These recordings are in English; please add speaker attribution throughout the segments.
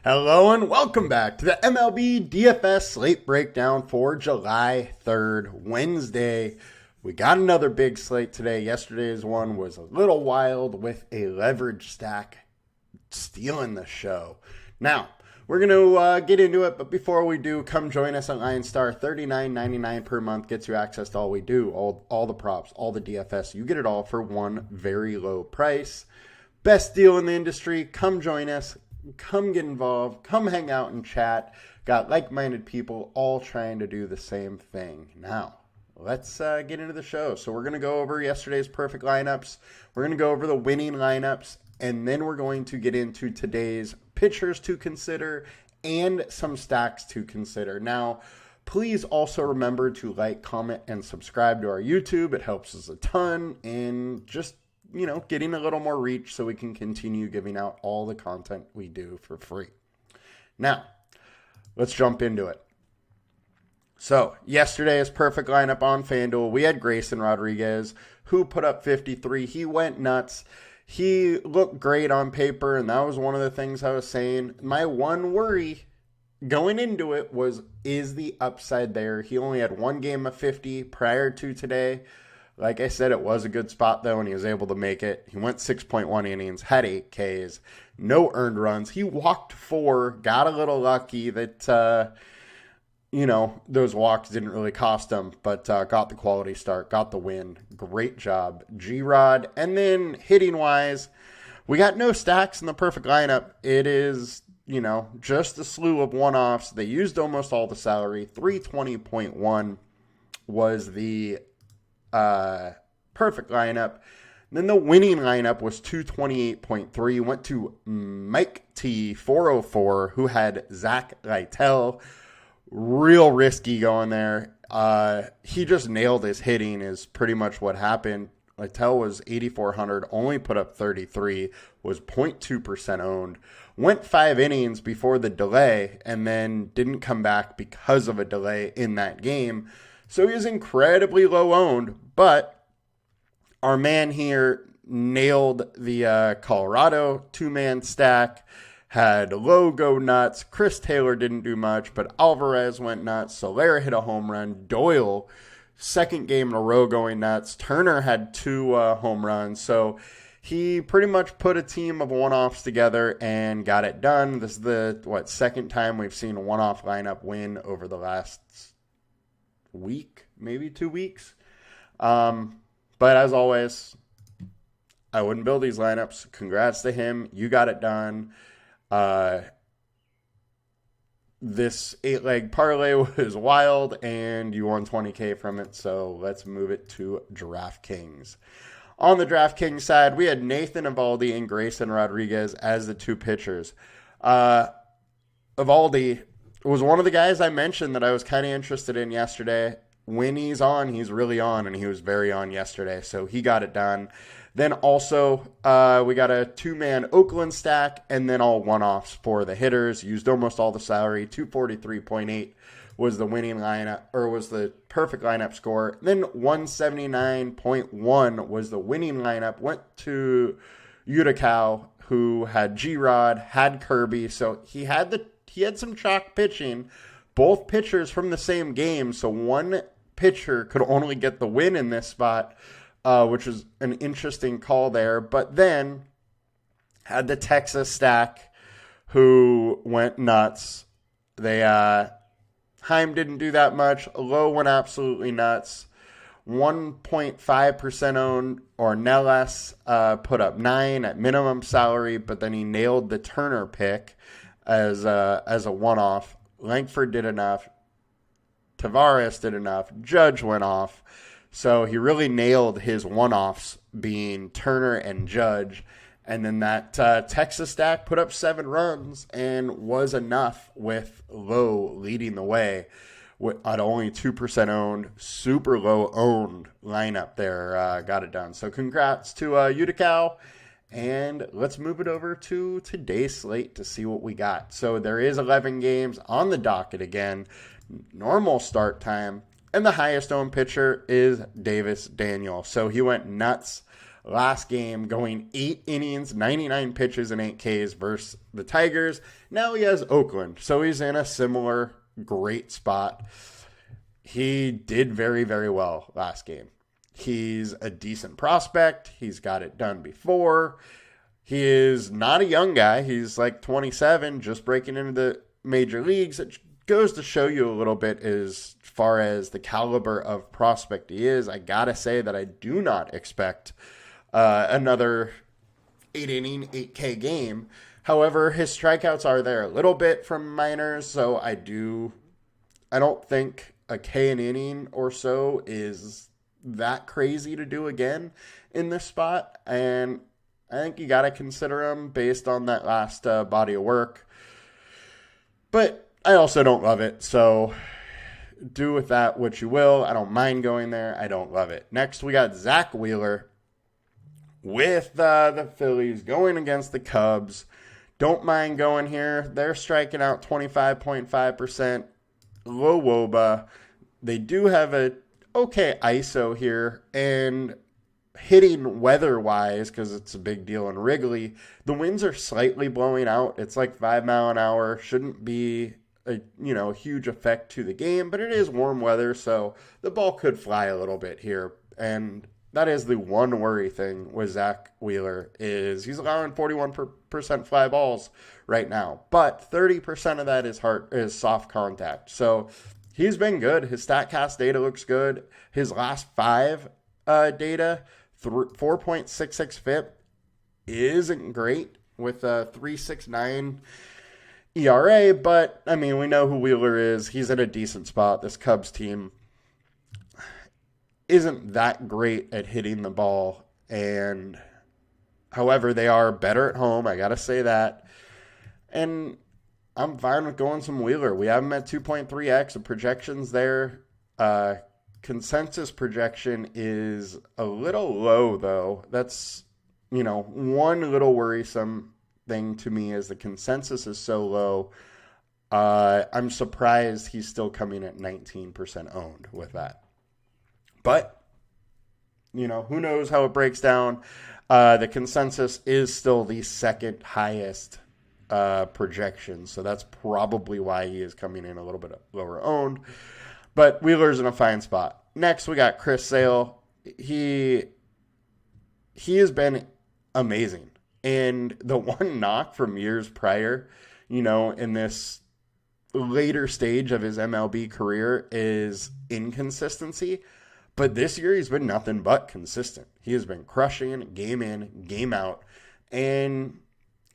Speaker 1: Hello and welcome back to the MLB DFS slate breakdown for July 3rd, Wednesday. We got another big slate today. Yesterday's one was a little wild with a leverage stack stealing the show. Now, we're going to get into it, but before we do, come join us on LineStar. $39.99 per month gets you access to all we do, all the props, all the DFS. You get it all for one very low price. Best deal in the industry. Come join us. Come get involved. Come hang out and chat. Got like-minded people all trying to do the same thing. Now, let's get into the show. So we're going to go over yesterday's perfect lineups. We're going to go over the winning lineups. And then we're going to get into today's pitchers to consider and some stacks to consider. Now, please also remember to like, comment, and subscribe to our YouTube. It helps us a ton in just, getting a little more reach so we can continue giving out all the content we do for free. Now, let's jump into it. So, yesterday's perfect lineup on FanDuel, we had Grayson Rodriguez, who put up 53. He went nuts. He looked great on paper, and that was one of the things I was saying. My one worry going into it was, is the upside there? He only had one game of 50 prior to today. Like I said, it was a good spot, though, and he was able to make it. He went 6.1 innings, had 8 Ks, no earned runs. He walked 4, got a little lucky that, those walks didn't really cost him, but got the quality start, got the win. Great job, G-Rod. And then hitting-wise, we got no stacks in the perfect lineup. It is, just a slew of one-offs. They used almost all the salary. 320.1 was the perfect lineup. Then the winning lineup was 228.3. Went to Mike T 404, who had Zach Lytle. Real risky going there. He just nailed his hitting is pretty much what happened. Lytle was 8,400, only put up 33, was 0.2% owned. Went 5 innings before the delay and then didn't come back because of a delay in that game. So he is incredibly low owned, but our man here nailed the Colorado 2-man stack, had Lowe go nuts. Chris Taylor didn't do much, but Alvarez went nuts. Solera hit a home run. Doyle, second game in a row going nuts. Turner had 2 home runs. So he pretty much put a team of one-offs together and got it done. This is the, second time we've seen a one-off lineup win over the last week, maybe 2 weeks. But as always, I wouldn't build these lineups. Congrats to him. You got it done. This 8-leg parlay was wild and you won 20K from it. So let's move it to DraftKings. On the DraftKings side, we had Nathan Eovaldi and Grayson Rodriguez as the 2 pitchers. Eovaldi was one of the guys I mentioned that I was kind of interested in yesterday. When he's on, he's really on, and he was very on yesterday, so he got it done. Then also, we got a 2-man Oakland stack, and then all one-offs for the hitters. Used almost all the salary. 243.8 was the winning lineup, or was the perfect lineup score. Then 179.1 was the winning lineup. Went to Utica, who had G-Rod, had Kirby, so he had some chalk pitching, both pitchers from the same game, so one pitcher could only get the win in this spot, which was an interesting call there. But then had the Texas stack, who went nuts. Heim didn't do that much. Lowe went absolutely nuts. 1.5% owned, or Nellis put up 9 at minimum salary, but then he nailed the Turner pick as a one-off. Langford did enough. Tavares did enough. Judge went off. So he really nailed his one-offs being Turner and Judge. And then that Texas stack put up 7 runs and was enough with Lowe leading the way at only 2% owned. Super low owned lineup there. Got it done. So congrats to Utica. And let's move it over to today's slate to see what we got. So there is 11 games on the docket again. Normal start time. And the highest owned pitcher is Davis Daniel. So he went nuts last game, going 8 innings, 99 pitches, and 8 Ks versus the Tigers. Now he has Oakland, so he's in a similar great spot. He did very, very well last game. He's a decent prospect. He's got it done before. He is not a young guy. He's like 27, just breaking into the major leagues. It goes to show you a little bit as far as the caliber of prospect he is. I got to say that I do not expect another 8-inning, 8K game. However, his strikeouts are there a little bit from minors, so I don't think a K an inning or so is that crazy to do again in this spot, and I think you got to consider him based on that last body of work. But I also don't love it, so do with that what you will. I don't mind going there. I don't love it. Next, we got Zach Wheeler with the Phillies going against the Cubs. Don't mind going here. They're striking out 25.5%. Low WOBA. They do have a okay ISO here, and hitting weather-wise, because it's a big deal in Wrigley, the winds are slightly blowing out. It's like 5 mile an hour. Shouldn't be a huge effect to the game, but it is warm weather, so the ball could fly a little bit here. And that is the one worry thing with Zach Wheeler, is he's allowing 41% fly balls right now, but 30% of that is soft contact. So he's been good. His StatCast data looks good. His last 5 data, 4.66 FIP, isn't great with a 3.69 ERA, but I mean, we know who Wheeler is. He's in a decent spot. This Cubs team isn't that great at hitting the ball, and however, they are better at home. I gotta say that, and I'm fine with going some Wheeler. We have him at 2.3x. The projections there. Consensus projection is a little low, though. That's, one little worrisome thing to me is the consensus is so low. I'm surprised he's still coming at 19% owned with that. But, who knows how it breaks down. The consensus is still the second highest projection, so that's probably why he is coming in a little bit lower owned. But Wheeler's in a fine spot. Next, we got Chris Sale. He has been amazing. And the one knock from years prior, in this later stage of his MLB career is inconsistency. But this year, he's been nothing but consistent. He has been crushing game in, game out. And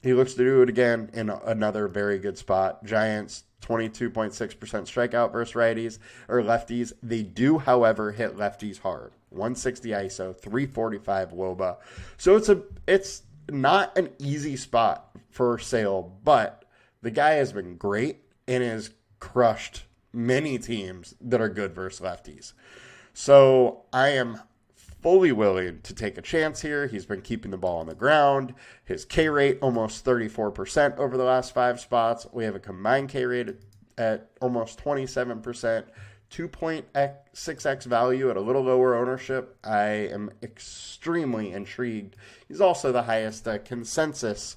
Speaker 1: he looks to do it again in another very good spot. Giants, 22.6% strikeout versus righties or lefties. They do, however, hit lefties hard. 160 ISO, 345 WOBA. So it's not an easy spot for Sale, but the guy has been great and has crushed many teams that are good versus lefties. So I am fully willing to take a chance here. He's been keeping the ball on the ground. His K rate almost 34% over the last 5 spots. We have a combined K rate at almost 27%. 2.6x value at a little lower ownership. I am extremely intrigued. He's also the highest consensus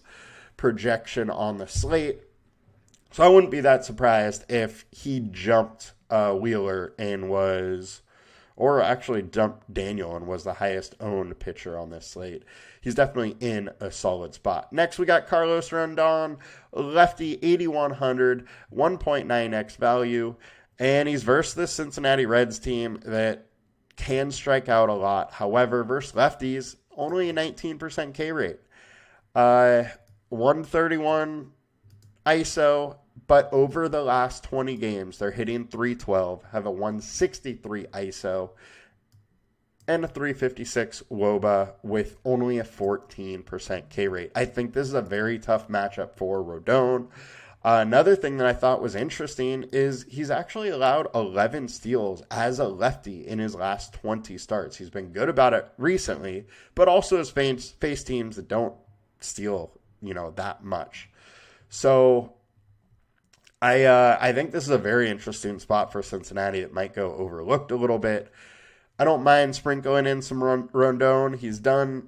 Speaker 1: projection on the slate. So I wouldn't be that surprised if he jumped Wheeler and was... or actually dumped Daniel and was the highest owned pitcher on this slate. He's definitely in a solid spot. Next, we got Carlos Rondon, lefty, 8,100, 1.9x value. And he's versus this Cincinnati Reds team that can strike out a lot. However, versus lefties, only a 19% K rate. 131 ISO, but over the last 20 games, they're hitting 312, have a 163 ISO, and a 356 WOBA with only a 14% K rate. I think this is a very tough matchup for Rodon. Another thing that I thought was interesting is he's actually allowed 11 steals as a lefty in his last 20 starts. He's been good about it recently, but also has faced teams that don't steal, that much. So I think this is a very interesting spot for Cincinnati. It might go overlooked a little bit. I don't mind sprinkling in some Rondon. He's done,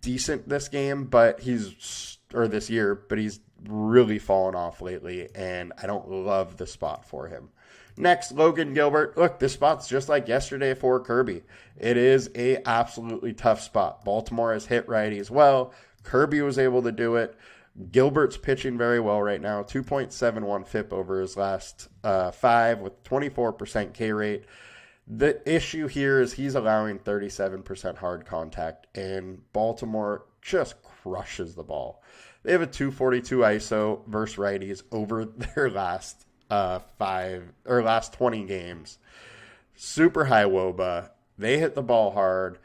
Speaker 1: decent this game, or this year, but he's really fallen off lately, and I don't love the spot for him. Next, Logan Gilbert. Look, this spot's just like yesterday for Kirby. It is a absolutely tough spot. Baltimore has hit righty as well. Kirby was able to do it. Gilbert's pitching very well right now. 2.71 FIP over his last 5 with 24% K rate. The issue here is he's allowing 37% hard contact, and Baltimore just crushes the ball. They have a 242 ISO versus righties over their last last 20 games. Super high WOBA. They hit the ball hard.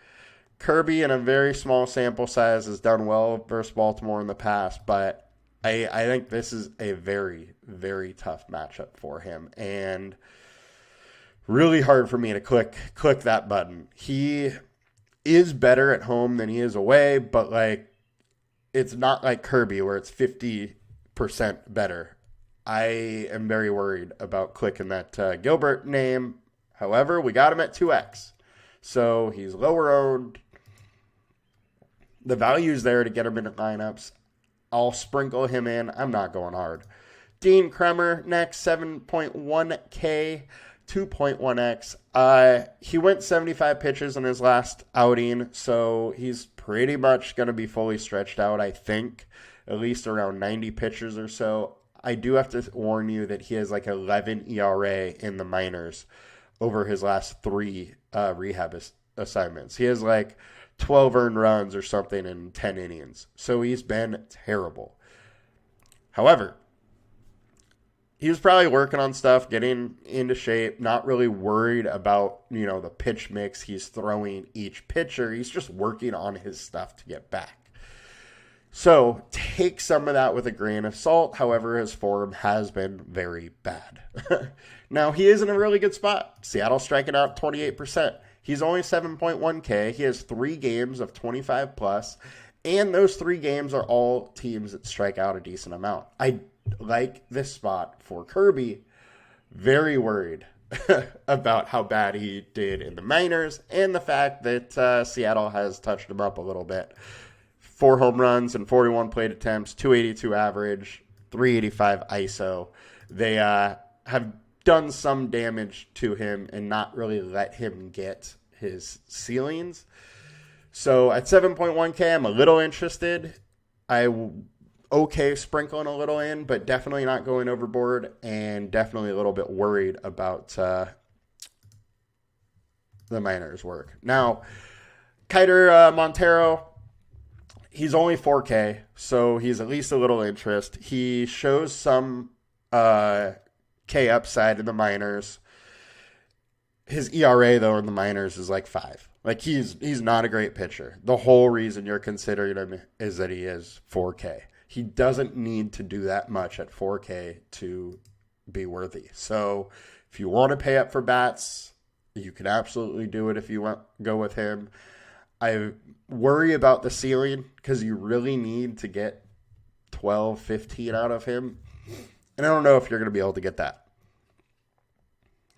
Speaker 1: Kirby, in a very small sample size, has done well versus Baltimore in the past, but I think this is a very, very tough matchup for him, and really hard for me to click that button. He is better at home than he is away, but it's not like Kirby where it's 50% better. I am very worried about clicking that Gilbert name. However, we got him at 2x. So he's lower owned. The value's there to get him into lineups. I'll sprinkle him in. I'm not going hard. Dean Kremer next, 7.1K, 2.1x. He went 75 pitches in his last outing, so he's pretty much going to be fully stretched out, I think, at least around 90 pitches or so. I do have to warn you that he has 11 ERA in the minors over his last 3 rehab assignments. He has 12 earned runs or something in 10 innings. So he's been terrible. However, he was probably working on stuff, getting into shape, not really worried about, the pitch mix he's throwing each pitcher. He's just working on his stuff to get back. So take some of that with a grain of salt. However, his form has been very bad. Now, he is in a really good spot. Seattle striking out 28%. He's only 7.1K. He has 3 games of 25 plus, and those 3 games are all teams that strike out a decent amount. I like this spot for Kirby. Very worried about how bad he did in the minors and the fact that Seattle has touched him up a little bit. 4 home runs and 41 plate attempts, 282 average, 385 ISO. They have done some damage to him and not really let him get his ceilings. So at 7.1K, I'm a little interested. Okay sprinkling a little in, but definitely not going overboard, and definitely a little bit worried about the minors work. Now, Kiter Montero, he's only 4K, so he's at least a little interest. He shows some K upside in the minors. His ERA, though, in the minors is 5. He's not a great pitcher. The whole reason you're considering him is that he is 4K. He doesn't need to do that much at 4K to be worthy. So if you want to pay up for bats, you can absolutely do it if you want go with him. I worry about the ceiling because you really need to get 12, 15 out of him. And I don't know if you're going to be able to get that.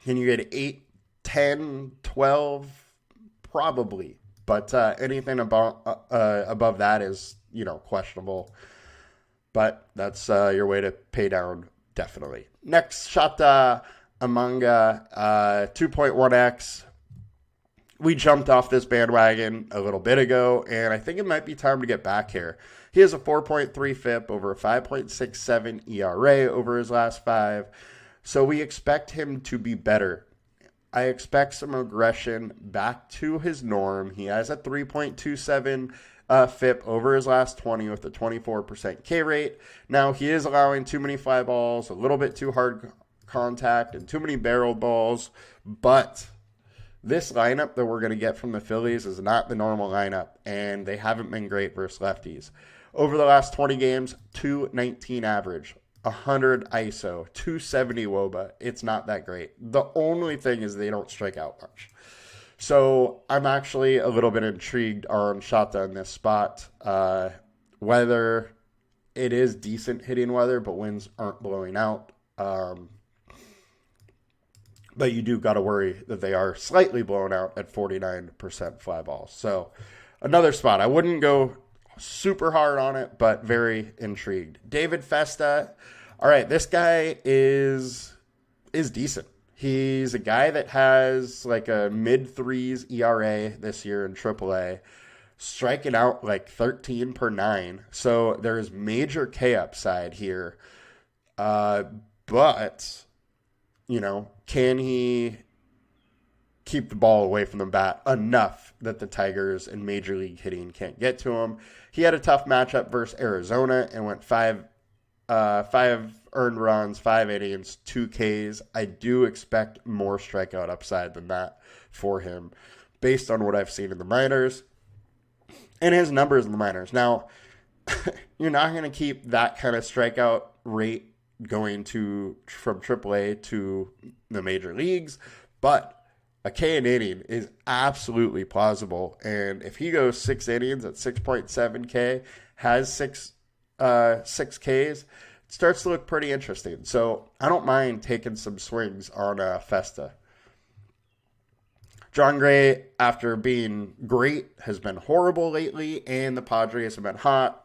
Speaker 1: Can you get 8, 10, 12? Probably. But anything above that is, questionable. But that's your way to pay down, definitely. Next, Shota Amanga, 2.1x. We jumped off this bandwagon a little bit ago, and I think it might be time to get back here. He has a 4.3 FIP over a 5.67 ERA over his last 5, so we expect him to be better. I expect some aggression back to his norm. He has a 3.27 FIP over his last 20 with a 24% K rate. Now, he is allowing too many fly balls, a little bit too hard contact, and too many barreled balls, but this lineup that we're going to get from the Phillies is not the normal lineup, and they haven't been great versus lefties. Over the last 20 games, 219 average, 100 ISO, 270 WOBA. It's not that great. The only thing is they don't strike out much. So I'm actually a little bit intrigued on Shota in this spot. Whether it is decent hitting weather, but winds aren't blowing out. But you do got to worry that they are slightly blown out at 49% fly balls. So another spot. I wouldn't go super hard on it, but very intrigued. David Festa. All right, this guy is decent. He's a guy that has like a mid-threes ERA this year in AAA, striking out like 13 per 9. So there's major K upside here. But, can he keep the ball away from the bat enough that the Tigers in Major League hitting can't get to him? He had a tough matchup versus Arizona and went five earned runs, 5 innings, 2 Ks. I do expect more strikeout upside than that for him based on what I've seen in the minors and his numbers in the minors. Now, you're not going to keep that kind of strikeout rate going from AAA to the major leagues, but a K an inning is absolutely plausible. And if he goes 6 innings at 6.7 K, has 6 Ks, it starts to look pretty interesting. So I don't mind taking some swings on Festa. John Gray, after being great, has been horrible lately, and the Padres have been hot.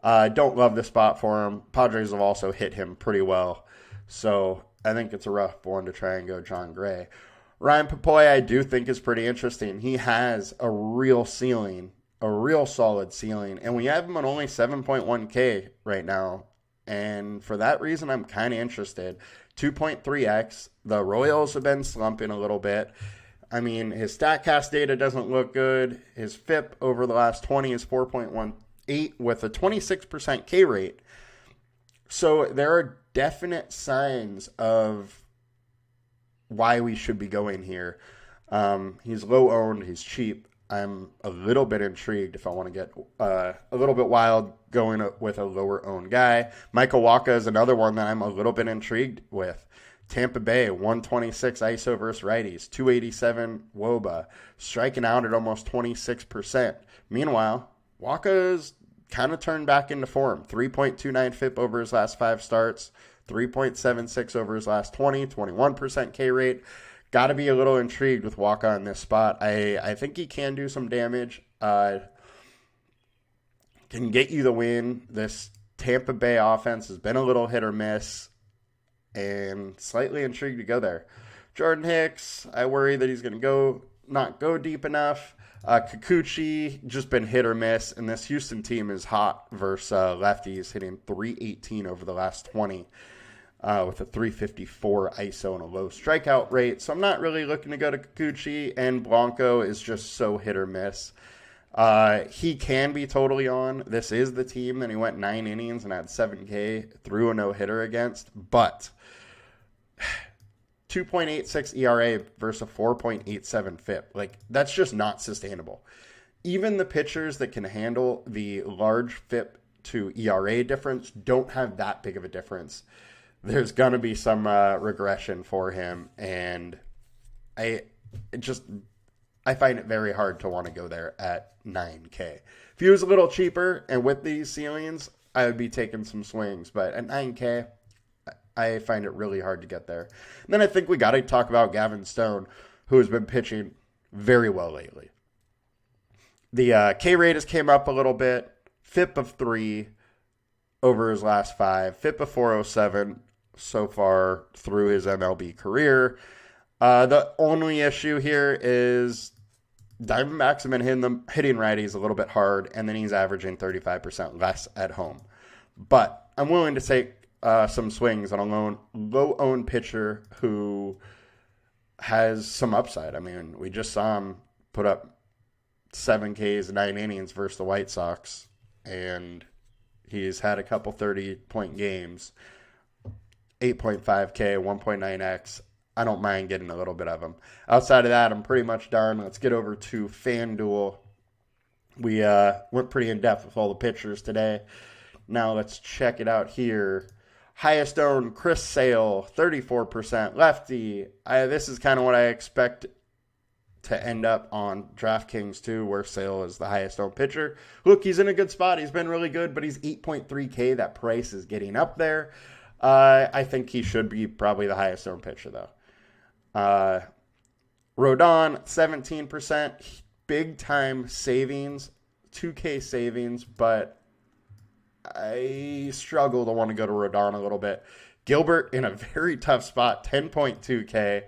Speaker 1: Don't love the spot for him. Padres have also hit him pretty well. So I think it's a rough one to try and go John Gray. Ryan Papoy, I do think is pretty interesting. He has a real ceiling, a real solid ceiling. And we have him at only 7.1K right now. And for that reason, I'm kind of interested. 2.3x. The Royals have been slumping a little bit. I mean, his StatCast data doesn't look good. His FIP over the last 20 is 4.18 with a 26% K rate. So there are definite signs of why we should be going here. He's low owned. He's cheap. I'm a little bit intrigued if I want to get a little bit wild going with a lower owned guy. Michael Wacha is another one that I'm a little bit intrigued with. Tampa Bay, 126 ISO versus righties, 287 WOBA, striking out at almost 26%. Meanwhile, Wacha's kind of turned back into form. 3.29 FIP over his last 5 starts, 3.76 over his last 20, 21% K rate. Got to be a little intrigued with Wacha in this spot. I think he can do some damage. Can get you the win. This Tampa Bay offense has been a little hit or miss, and slightly intrigued to go there. Jordan Hicks, I worry that he's going to not go deep enough. Kikuchi, just been hit or miss, and this Houston team is hot versus lefties, hitting 318 over the last 20 with a 354 ISO and a low strikeout rate. So I'm not really looking to go to Kikuchi, and Blanco is just so hit or miss. He can be totally on. This is the team that he went 9 innings and had 7K, threw a no-hitter against, but 2.86 ERA versus a 4.87 FIP. Like, that's just not sustainable. Even the pitchers that can handle the large FIP to ERA difference don't have that big of a difference. There's going to be some regression for him, and I find it very hard to want to go there at 9K. If he was a little cheaper and with these ceilings, I would be taking some swings, but at 9K, I find it really hard to get there. And then I think we got to talk about Gavin Stone, who has been pitching very well lately. The K rate has came up a little bit, FIP of 3 over his last 5, FIP of 407 so far through his MLB career. The only issue here is Diamondbacks have been hitting righties a little bit hard, and then he's averaging 35% less at home. But I'm willing to take some swings on a low-owned pitcher who has some upside. I mean, we just saw him put up 7 Ks, 9 innings versus the White Sox, and he's had a couple 30-point games, 8.5K, 1.9X. I don't mind getting a little bit of him. Outside of that, I'm pretty much done. Let's get over to FanDuel. We went pretty in-depth with all the pitchers today. Now let's check it out here. Highest owned, Chris Sale, 34% lefty. This is kind of what I expect to end up on DraftKings too, where Sale is the highest owned pitcher. Look, he's in a good spot. He's been really good, but he's 8.3K. That price is getting up there. I think he should be probably the highest owned pitcher, though. Rodon, 17%, big time savings, 2K savings, but I struggle to want to go to Rodon a little bit. Gilbert in a very tough spot, 10.2K.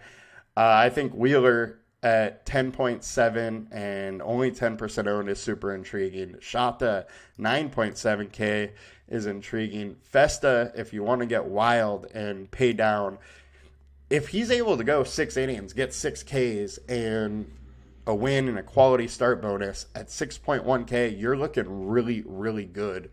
Speaker 1: I think Wheeler at 10.7 and only 10% owned is super intriguing. Shota, 9.7K is intriguing. Festa, if you want to get wild and pay down, if he's able to go 6 innings, get 6 Ks, and a win and a quality start bonus at 6.1K, you're looking really, really good.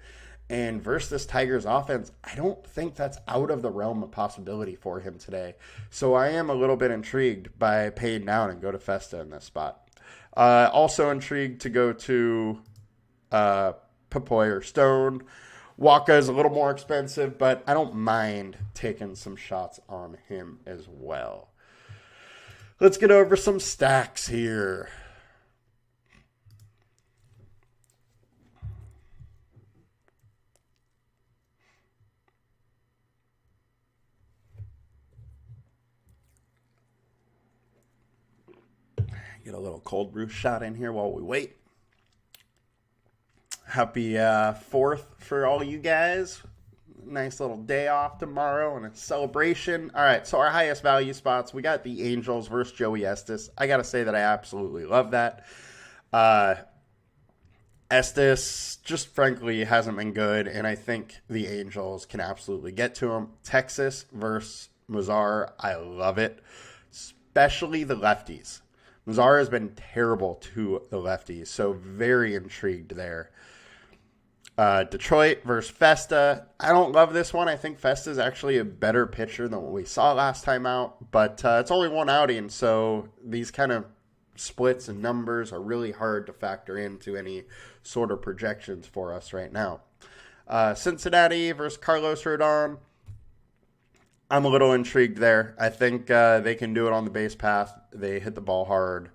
Speaker 1: And versus this Tigers offense, I don't think that's out of the realm of possibility for him today. So I am a little bit intrigued by paying down and go to Festa in this spot. Also intrigued to go to Papoy or Stone. Waka is a little more expensive, but I don't mind taking some shots on him as well. Let's get over some stacks here. Get a little cold brew shot in here while we wait. Happy 4th for all you guys. Nice little day off tomorrow and a celebration. All right, so our highest value spots, we got the Angels versus Joey Estes. I got to say that I absolutely love that. Estes just frankly hasn't been good, and I think the Angels can absolutely get to him. Texas versus Mazar, I love it, especially the lefties. Mazar has been terrible to the lefties, so very intrigued there. Detroit versus Festa. I don't love this one. I think Festa is actually a better pitcher than what we saw last time out, but it's only one outing, so these kind of splits and numbers are really hard to factor into any sort of projections for us right now. Cincinnati versus Carlos Rodon. I'm a little intrigued there. I think they can do it on the base path. They hit the ball hard,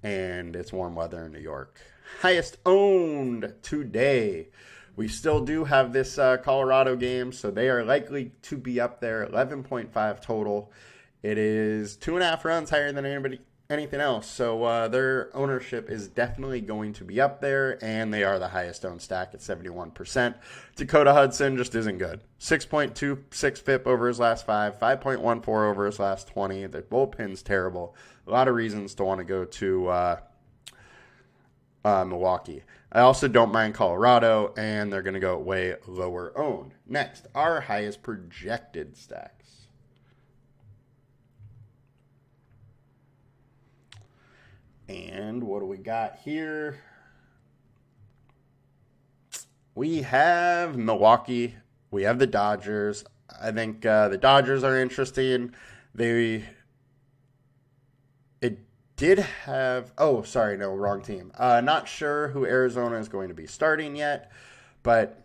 Speaker 1: and it's warm weather in New York. Highest owned today. We still do have this Colorado game, so they are likely to be up there. 11.5 total. It is 2.5 runs higher than anything else, so their ownership is definitely going to be up there, and they are the highest owned stack at 71%. Dakota Hudson just isn't good. 6.26 FIP over his last 5, 5.14 over his last 20. The bullpen's terrible. A lot of reasons to want to go to Milwaukee. I also don't mind Colorado, and they're going to go way lower owned. Next, our highest projected stacks. And what do we got here? We have Milwaukee. We have the Dodgers. I think the Dodgers are interesting. Did have, wrong team. Not sure who Arizona is going to be starting yet, but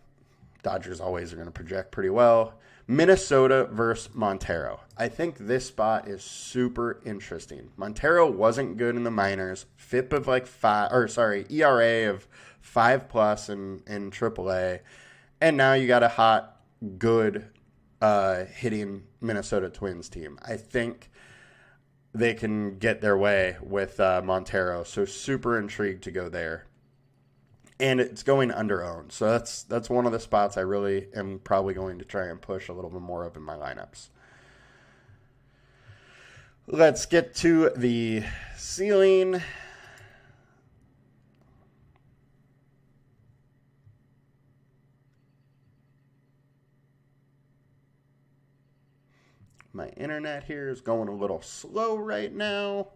Speaker 1: Dodgers always are going to project pretty well. Minnesota versus Montero. I think this spot is super interesting. Montero wasn't good in the minors. FIP of ERA of 5+ in AAA. And now you got a hot, good hitting Minnesota Twins team. I think they can get their way with Montero. So super intrigued to go there. And it's going under owned. So that's one of the spots I really am probably going to try and push a little bit more of in my lineups. Let's get to the ceiling. My internet here is going a little slow right now.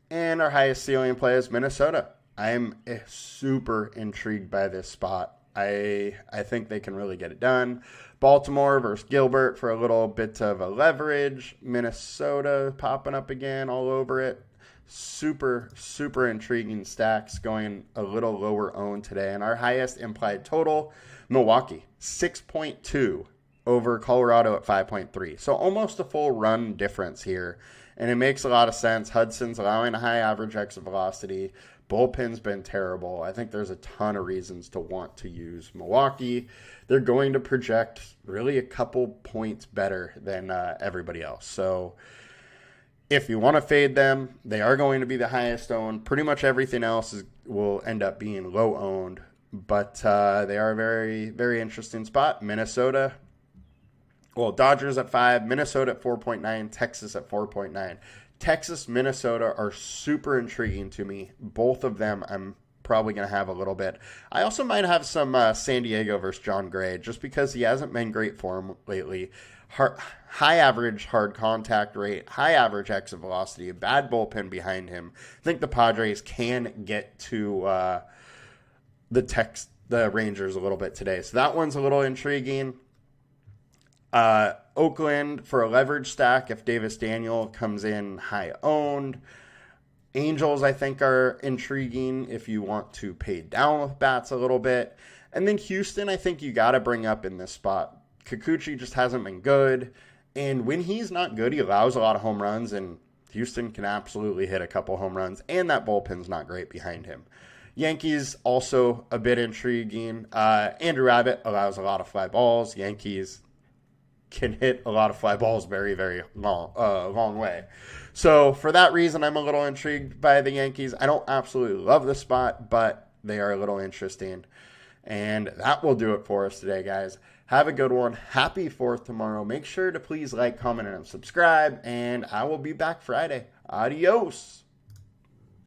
Speaker 1: And our highest ceiling play is Minnesota. I'm super intrigued by this spot. I think they can really get it done. Baltimore versus Gilbert for a little bit of a leverage. Minnesota popping up again all over it. Super, super intriguing stacks going a little lower owned today. And our highest implied total, Milwaukee, 6.2 over Colorado at 5.3. So almost a full run difference here. And it makes a lot of sense. Hudson's allowing a high average exit velocity. Bullpen's been terrible. I think there's a ton of reasons to want to use Milwaukee. They're going to project really a couple points better than everybody else. So if you want to fade them, they are going to be the highest owned. Pretty much everything else will end up being low owned, but they are a very, very interesting spot. Minnesota, well, Dodgers at 5, Minnesota at 4.9, Texas at 4.9. Texas, Minnesota are super intriguing to me. Both of them I'm probably going to have a little bit. I also might have some San Diego versus John Gray, just because he hasn't been great for him lately. High average hard contact rate, high average exit velocity, a bad bullpen behind him. I think the Padres can get to the Rangers a little bit today. So that one's a little intriguing. Oakland for a leverage stack if Davis Daniel comes in high owned. Angels, I think, are intriguing if you want to pay down with bats a little bit. And then Houston, I think you got to bring up in this spot. Kikuchi just hasn't been good. And when he's not good, he allows a lot of home runs. And Houston can absolutely hit a couple home runs. And that bullpen's not great behind him. Yankees, also a bit intriguing. Andrew Abbott allows a lot of fly balls. Yankees can hit a lot of fly balls very, very long way. So for that reason, I'm a little intrigued by the Yankees. I don't absolutely love the spot, but they are a little interesting. And that will do it for us today, guys. Have a good one. Happy 4th tomorrow. Make sure to please like, comment, and subscribe. And I will be back Friday. Adios.